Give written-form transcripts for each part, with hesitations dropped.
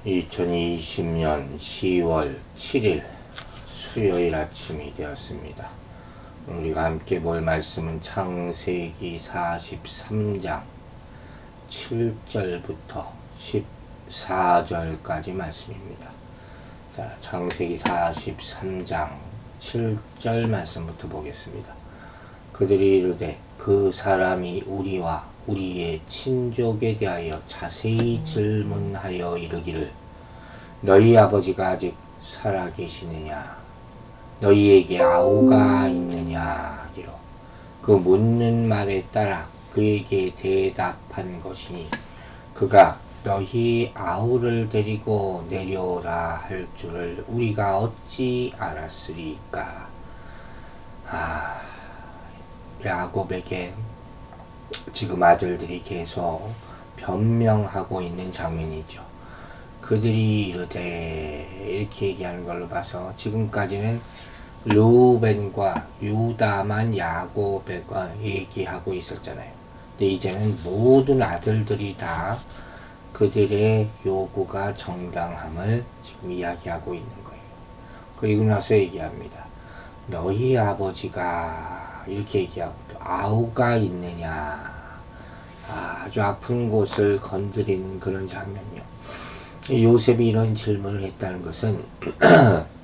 2020년 10월 7일 수요일 아침이 되었습니다. 우리가 함께 볼 말씀은 창세기 43장 7절부터 14절까지 말씀입니다. 자, 창세기 43장 7절 말씀부터 보겠습니다. 그들이 이르되 그 사람이 우리와 우리의 친족에 대하여 자세히 질문하여 이르기를 너희 아버지가 아직 살아계시느냐 너희에게 아우가 있느냐 하기로 그 묻는 말에 따라 그에게 대답한 것이니 그가 너희 아우를 데리고 내려오라 할 줄을 우리가 어찌 알았으리까. 야곱에게 지금 아들들이 계속 변명하고 있는 장면이죠. 그들이 이르되 이렇게 얘기하는 걸로 봐서 지금까지는 르우벤과 유다만 야곱에게 얘기하고 있었잖아요. 근데 이제는 모든 아들들이 다 그들의 요구가 정당함을 지금 이야기하고 있는 거예요. 그리고 나서 얘기합니다. 너희 아버지가 이렇게 얘기하고 아우가 있느냐. 아주 아픈 곳을 건드리는 그런 장면이요. 요셉이 이런 질문을 했다는 것은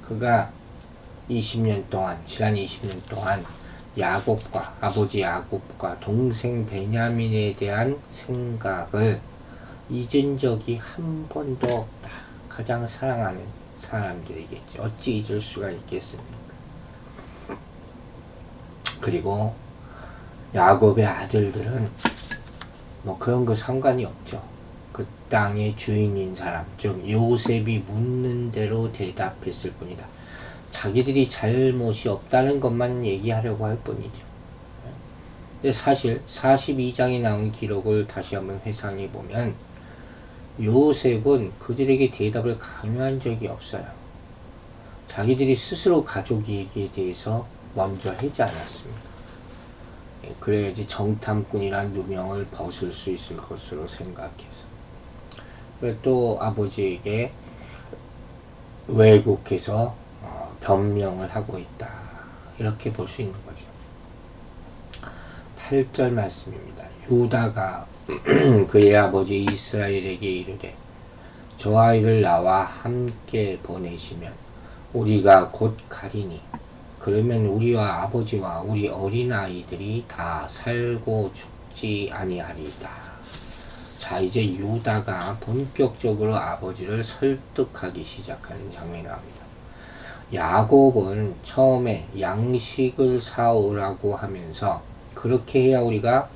그가 20년 동안 지난 20년 동안 야곱과 아버지 야곱과 동생 베냐민에 대한 생각을 잊은 적이 한 번도 없다. 가장 사랑하는 사람들이겠죠. 어찌 잊을 수가 있겠습니까? 그리고 야곱의 아들들은 뭐 그런 거 상관이 없죠. 그 땅의 주인인 사람, 즉 요셉이 묻는 대로 대답했을 뿐이다. 자기들이 잘못이 없다는 것만 얘기하려고 할 뿐이죠. 근데 사실 42장에 나온 기록을 다시 한번 회상해 보면 요셉은 그들에게 대답을 강요한 적이 없어요. 자기들이 스스로 가족 얘기에 대해서 먼저 하지 않았습니다. 그래야지 정탐꾼이란 누명을 벗을 수 있을 것으로 생각해서. 또 아버지에게 왜곡해서 변명을 하고 있다. 이렇게 볼 수 있는 거죠. 8절 말씀입니다. 유다가 그의 아버지 이스라엘에게 이르되 저 아이를 나와 함께 보내시면 우리가 곧 가리니 그러면 우리와 아버지와 우리 어린아이들이 다 살고 죽지 아니하리이다. 자, 이제 유다가 본격적으로 아버지를 설득하기 시작하는 장면이 나옵니다. 야곱은 처음에 양식을 사오라고 하면서 그렇게 해야 우리가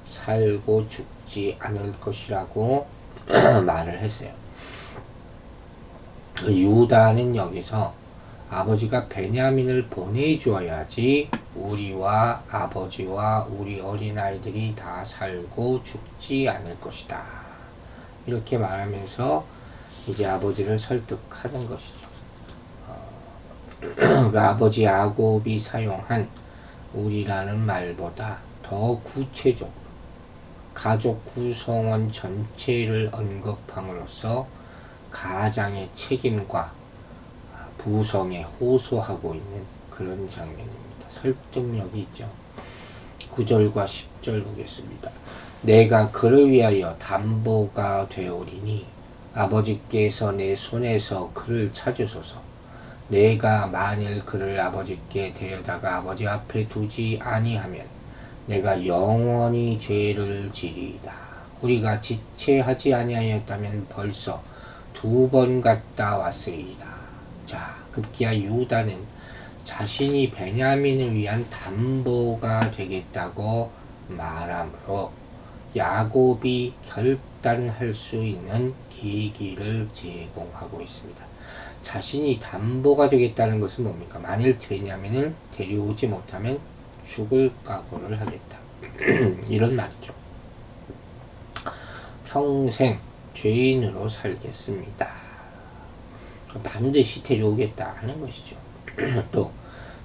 살고 죽지 않을 것이라고 말을 했어요. 유다는 여기서 아버지가 베냐민을 보내주어야지 우리와 아버지와 우리 어린아이들이 다 살고 죽지 않을 것이다. 이렇게 말하면서 이제 아버지를 설득하는 것이죠. 그 아버지 야곱이 사용한 우리라는 말보다 더 구체적으로 가족 구성원 전체를 언급함으로써 가장의 책임과 부성에 호소하고 있는 그런 장면입니다. 설득력이 있죠. 9절과 10절 보겠습니다. 내가 그를 위하여 담보가 되오리니 아버지께서 내 손에서 그를 찾으소서. 내가 만일 그를 아버지께 데려다가 아버지 앞에 두지 아니하면 내가 영원히 죄를 지리이다. 우리가 지체하지 아니하였다면 벌써 2번 갔다 왔으리이다. 자, 급기야 유다는 자신이 베냐민을 위한 담보가 되겠다고 말하므로 야곱이 결단할 수 있는 계기를 제공하고 있습니다. 자신이 담보가 되겠다는 것은 뭡니까? 만일 베냐민을 데려오지 못하면 죽을 각오를 하겠다. 이런 말이죠. 평생 죄인으로 살겠습니다. 반드시 데려오겠다 하는 것이죠. 또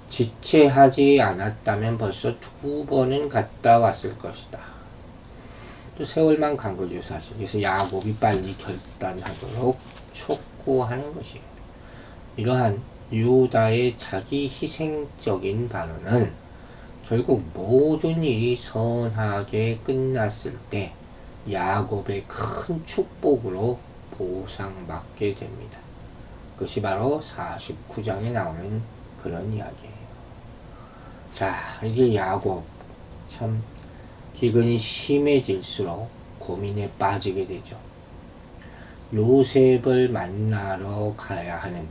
지체하지 않았다면 벌써 2번은 갔다 왔을 것이다. 또 세월만 간 거죠, 사실. 그래서 야곱이 빨리 결단하도록 촉구하는 것이에요. 이러한 유다의 자기 희생적인 발언은 결국 모든 일이 선하게 끝났을 때 야곱의 큰 축복으로 보상받게 됩니다. 그것이 바로 49장에 나오는 그런 이야기예요. 자, 이제 야곱 참 기근이 심해질수록 고민에 빠지게 되죠. 요셉을 만나러 가야 하는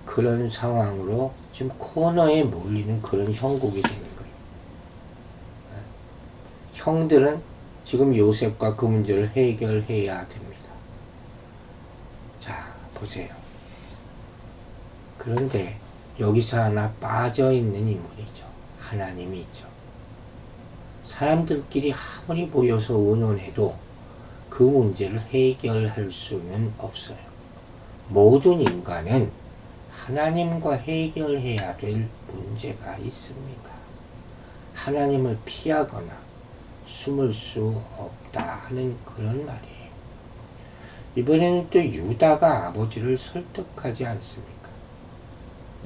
그런 상황으로 지금 코너에 몰리는 그런 형국이 되는 거예요. 형들은 지금 요셉과 그 문제를 해결해야 됩니다. 자, 보세요. 그런데 여기서 하나 빠져있는 인물이죠. 하나님이 있죠. 사람들끼리 아무리 모여서 의논해도 그 문제를 해결할 수는 없어요. 모든 인간은 하나님과 해결해야 될 문제가 있습니다. 하나님을 피하거나 숨을 수 없다 하는 그런 말이에요. 이번에는 또 유다가 아버지를 설득하지 않습니까?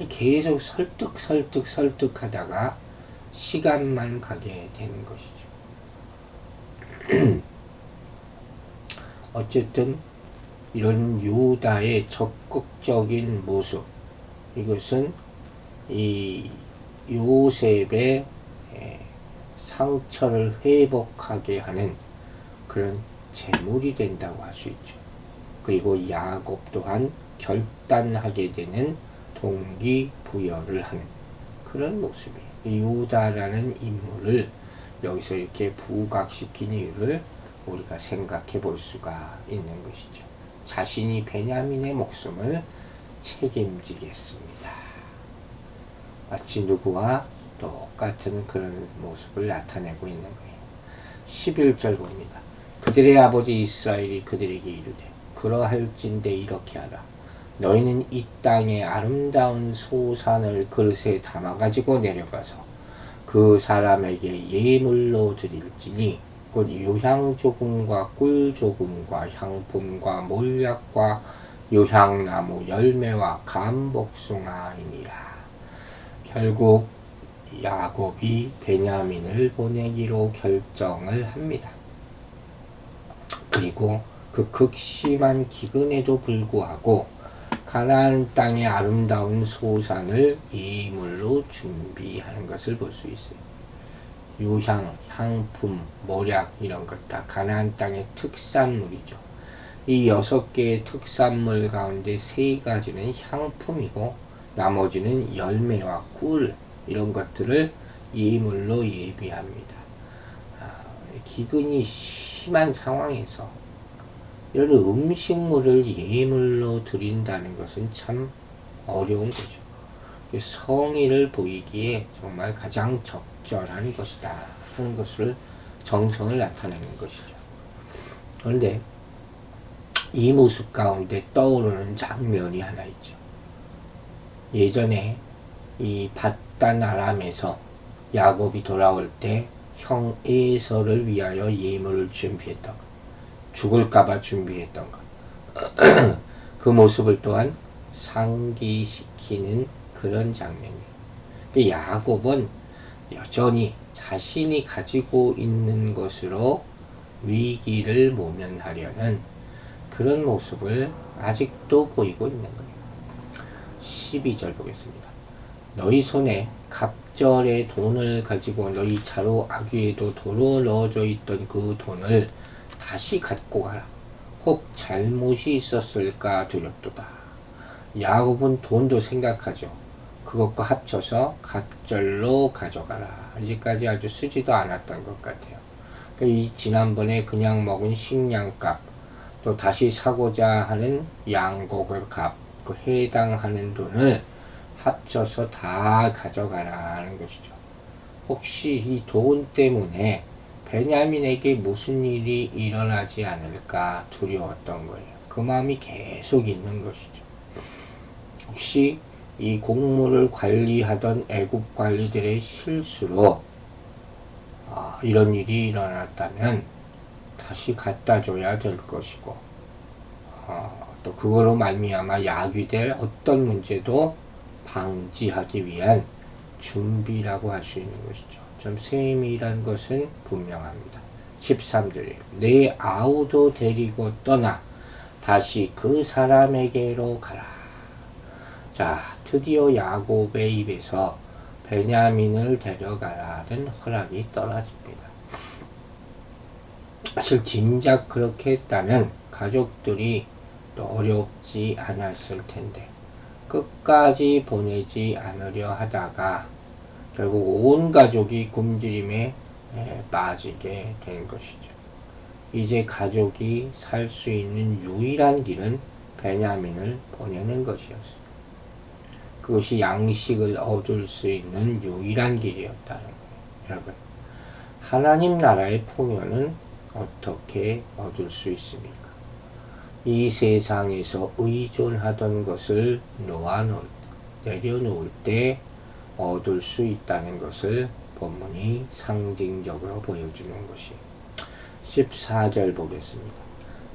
계속 설득하다가 시간만 가게 되는 것이죠. 어쨌든 이런 유다의 적극적인 모습, 이것은 이 요셉의 상처를 회복하게 하는 그런 제물이 된다고 할 수 있죠. 그리고 야곱 또한 결단하게 되는 동기부여를 하는 그런 모습이에요. 유다라는 인물을 여기서 이렇게 부각시킨 이유를 우리가 생각해 볼 수가 있는 것이죠. 자신이 베냐민의 목숨을 책임지겠습니다. 마치 누구와 똑같은 그런 모습을 나타내고 있는 거예요. 11절 봅니다. 그들의 아버지 이스라엘이 그들에게 이르되 그러할진대 이렇게 하라. 너희는 이 땅의 아름다운 소산을 그릇에 담아가지고 내려가서 그 사람에게 예물로 드릴지니 곧 유향조금과 꿀조금과 향품과 몰약과 유향나무 열매와 감복숭아이니라. 결국 야곱이 베냐민을 보내기로 결정을 합니다. 그리고 그 극심한 기근에도 불구하고 가나안 땅의 아름다운 소산을 예물로 준비하는 것을 볼 수 있어요. 유향, 향품, 몰약 이런 것 다 가나안 땅의 특산물이죠. 이 6개의 특산물 가운데 3가지는 향품이고 나머지는 열매와 꿀 이런 것들을 예물로 예비합니다. 기근이 심한 상황에서 이런 음식물을 예물로 드린다는 것은 참 어려운 거죠. 성의를 보이기에 정말 가장 적절한 것이다 하는 것을 정성을 나타내는 것이죠. 그런데 이 모습 가운데 떠오르는 장면이 하나 있죠. 예전에 이 밧단 아람에서 야곱이 돌아올 때 형 에서를 위하여 예물을 준비했던 것, 죽을까봐 준비했던 것, 그 모습을 또한 상기시키는 그런 장면이에요. 야곱은 여전히 자신이 가지고 있는 것으로 위기를 모면하려는 그런 모습을 아직도 보이고 있는 거예요. 12절 보겠습니다. 너희 손에 갑절의 돈을 가지고 너희 차로 아귀에도 도로 넣어져 있던 그 돈을 다시 갖고 가라. 혹 잘못이 있었을까 두렵도다. 야곱은 돈도 생각하죠. 그것과 합쳐서 갑절로 가져가라. 이제까지 아주 쓰지도 않았던 것 같아요. 이 지난번에 그냥 먹은 식량값, 또 다시 사고자 하는 양곡의 값, 그 해당하는 돈을 합쳐서 다 가져가라는 것이죠. 혹시 이 돈 때문에 베냐민에게 무슨 일이 일어나지 않을까 두려웠던 거예요. 그 마음이 계속 있는 것이죠. 혹시 이 곡물을 관리하던 애굽 관리들의 실수로 이런 일이 일어났다면 다시 갖다 줘야 될 것이고, 또 그거로 말미암아 야기될 어떤 문제도 방지하기 위한 준비라고 할 수 있는 것이죠. 좀 세미란 것은 분명합니다. 13절에 내 아우도 데리고 떠나 다시 그 사람에게로 가라. 자, 드디어 야곱의 입에서 베냐민을 데려가라는 허락이 떨어집니다. 사실 진작 그렇게 했다면 가족들이 또 어렵지 않았을 텐데 끝까지 보내지 않으려 하다가 결국 온 가족이 굶주림에 빠지게 된 것이죠. 이제 가족이 살 수 있는 유일한 길은 베냐민을 보내는 것이었어요. 그것이 양식을 얻을 수 있는 유일한 길이었다는 거예요. 여러분, 하나님 나라의 풍요는 어떻게 얻을 수 있습니까? 이 세상에서 의존하던 것을 내려놓을 때 얻을 수 있다는 것을 본문이 상징적으로 보여주는 것이 14절 보겠습니다.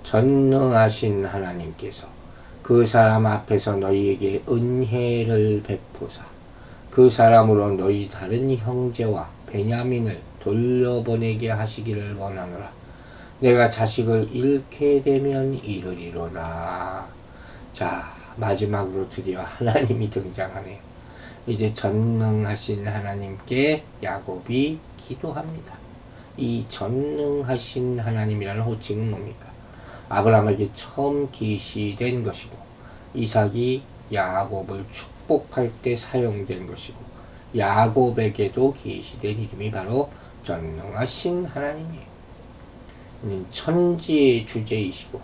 전능하신 하나님께서 그 사람 앞에서 너희에게 은혜를 베푸사 그 사람으로 너희 다른 형제와 베냐민을 돌려보내게 하시기를 원하노라. 내가 자식을 잃게 되면 이르리로다. 자, 마지막으로 드디어 하나님이 등장하네요. 이제 전능하신 하나님께 야곱이 기도합니다. 이 전능하신 하나님이라는 호칭은 뭡니까? 아브라함에게 처음 계시된 것이고 이삭이 야곱을 축복할 때 사용된 것이고 야곱에게도 계시된 이름이 바로 전능하신 하나님이에요. 천지의 주제이시고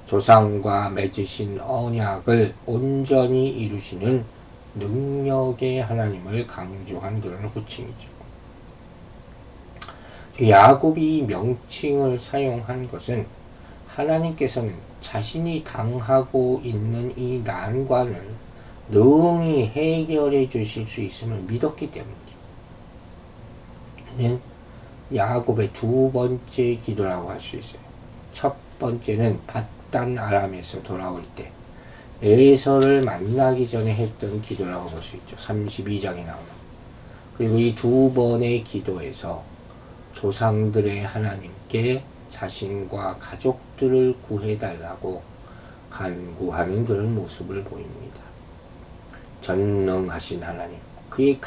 조상과 맺으신 언약을 온전히 이루시는 능력의 하나님을 강조한 그런 호칭이죠. 야곱이 이 명칭을 사용한 것은 하나님께서는 자신이 당하고 있는 이 난관을 능히 해결해 주실 수 있음을 믿었기 때문이죠. 야곱의 두 번째 기도라고 할 수 있어요. 첫 번째는 밧단 아람에서 돌아올 때 에서를 만나기 전에 했던 기도라고 볼 수 있죠. 32장에 나오는. 그리고 이 두 번의 기도에서 조상들의 하나님께 자신과 가족들을 구해달라고 간구하는 그런 모습을 보입니다. 전능하신 하나님, 그의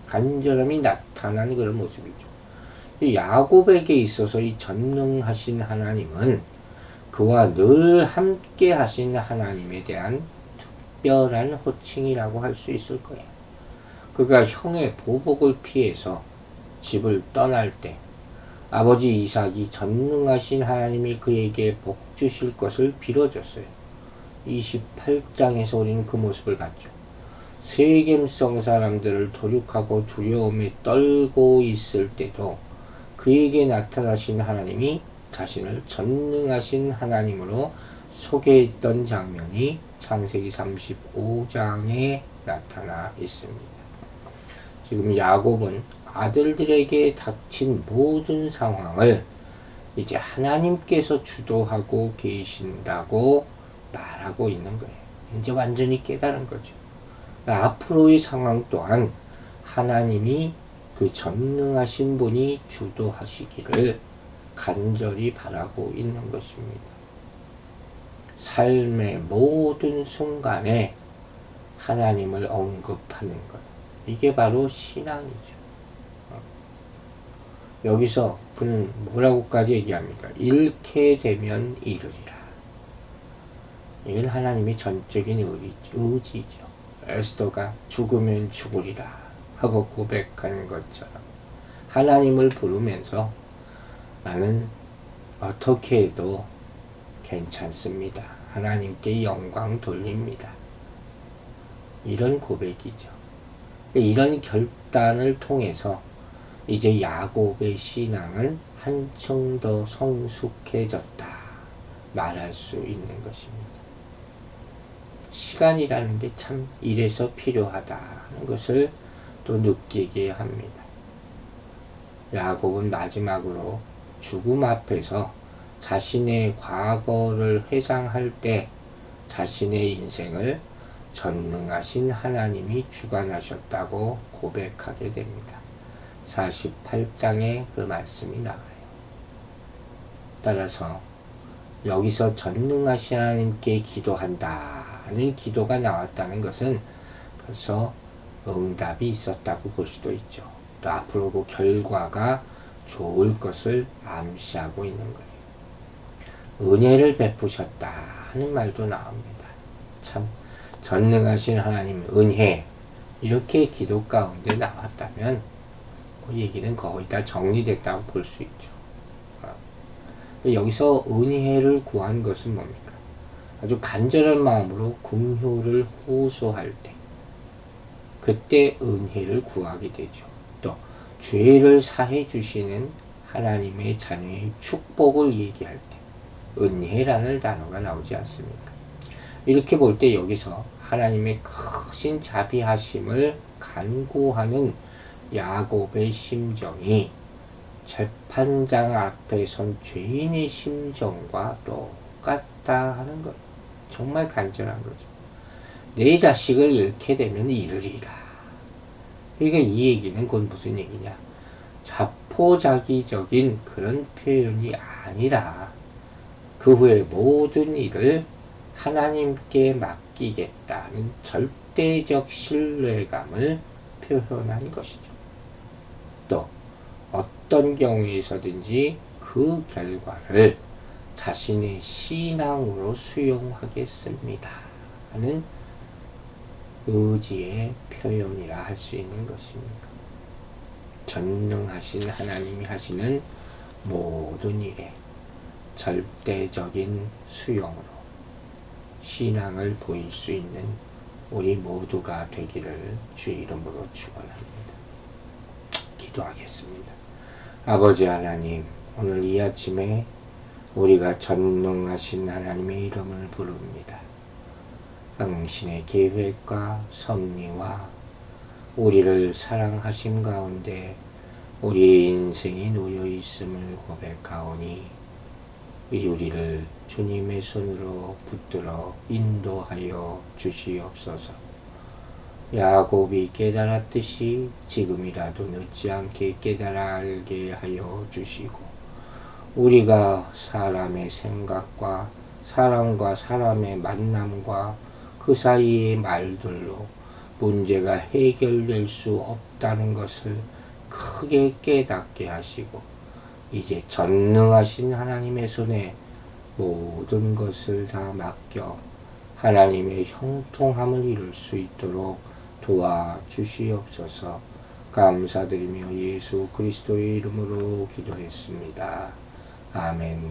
간절함이 나타나는 그런 모습이죠. 야곱에게 있어서 이 전능하신 하나님은 그와 늘 함께 하신 하나님에 대한 특별한 호칭이라고 할 수 있을 거예요. 그가 형의 보복을 피해서 집을 떠날 때 아버지 이삭이 전능하신 하나님이 그에게 복 주실 것을 빌어줬어요. 28장에서 우리는 그 모습을 봤죠. 세겜성 사람들을 도륙하고 두려움에 떨고 있을 때도 그에게 나타나신 하나님이 자신을 전능하신 하나님으로 소개했던 장면이 창세기 35장에 나타나 있습니다. 지금 야곱은 아들들에게 닥친 모든 상황을 이제 하나님께서 주도하고 계신다고 말하고 있는 거예요. 이제 완전히 깨달은 거죠. 앞으로의 상황 또한 하나님이 그 전능하신 분이 주도하시기를 간절히 바라고 있는 것입니다. 삶의 모든 순간에 하나님을 언급하는 것, 이게 바로 신앙이죠. 여기서 그는 뭐라고까지 얘기합니까? 잃게 되면 이르리라. 이건 하나님의 전적인 의지죠. 에스더가 죽으면 죽으리라 하고 고백하는 것처럼 하나님을 부르면서 나는 어떻게 해도 괜찮습니다. 하나님께 영광 돌립니다. 이런 고백이죠. 이런 결단을 통해서 이제 야곱의 신앙은 한층 더 성숙해졌다 말할 수 있는 것입니다. 시간이라는 게 참 이래서 필요하다는 것을 또 느끼게 합니다. 야곱은 마지막으로 죽음 앞에서 자신의 과거를 회상할 때 자신의 인생을 전능하신 하나님이 주관하셨다고 고백하게 됩니다. 48장에 그 말씀이 나와요. 따라서 여기서 전능하신 하나님께 기도한다는 기도가 나왔다는 것은 벌써 응답이 있었다고 볼 수도 있죠. 또 앞으로 그 결과가 좋을 것을 암시하고 있는 거예요. 은혜를 베푸셨다 하는 말도 나옵니다. 참 전능하신 하나님 은혜 이렇게 기도 가운데 나왔다면 그 얘기는 거의 다 정리됐다고 볼 수 있죠. 여기서 은혜를 구한 것은 뭡니까? 아주 간절한 마음으로 긍휼을 호소할 때 그때 은혜를 구하게 되죠. 또 죄를 사해 주시는 하나님의 자녀의 축복을 얘기할 때 은혜라는 단어가 나오지 않습니까? 이렇게 볼 때 여기서 하나님의 크신 자비하심을 간구하는 야곱의 심정이 재판장 앞에 선 죄인의 심정과 똑같다 하는 것. 정말 간절한 거죠. 내 자식을 잃게 되면 잃으리라. 그러니까 이 얘기는 그건 무슨 얘기냐. 자포자기적인 그런 표현이 아니라 그 후에 모든 일을 하나님께 맡기겠다는 절대적 신뢰감을 표현한 것이죠. 또 어떤 경우에서든지 그 결과를 자신의 신앙으로 수용하겠습니다 하는 의지의 표현이라 할 수 있는 것입니다. 전능하신 하나님이 하시는 모든 일에 절대적인 수용으로 신앙을 보일 수 있는 우리 모두가 되기를 주 이름으로 축원합니다. 기도하겠습니다. 아버지 하나님, 오늘 이 아침에 우리가 전능하신 하나님의 이름을 부릅니다. 당신의 계획과 섭리와 우리를 사랑하심 가운데 우리의 인생이 놓여 있음을 고백하오니 우리를 주님의 손으로 붙들어 인도하여 주시옵소서. 야곱이 깨달았듯이 지금이라도 늦지 않게 깨달아 알게 하여 주시고 우리가 사람의 생각과 사람과 사람의 만남과 그 사이의 말들로 문제가 해결될 수 없다는 것을 크게 깨닫게 하시고 이제 전능하신 하나님의 손에 모든 것을 다 맡겨 하나님의 형통함을 이룰 수 있도록 도와주시옵소서. 감사드리며 예수 그리스도의 이름으로 기도했습니다. 아멘.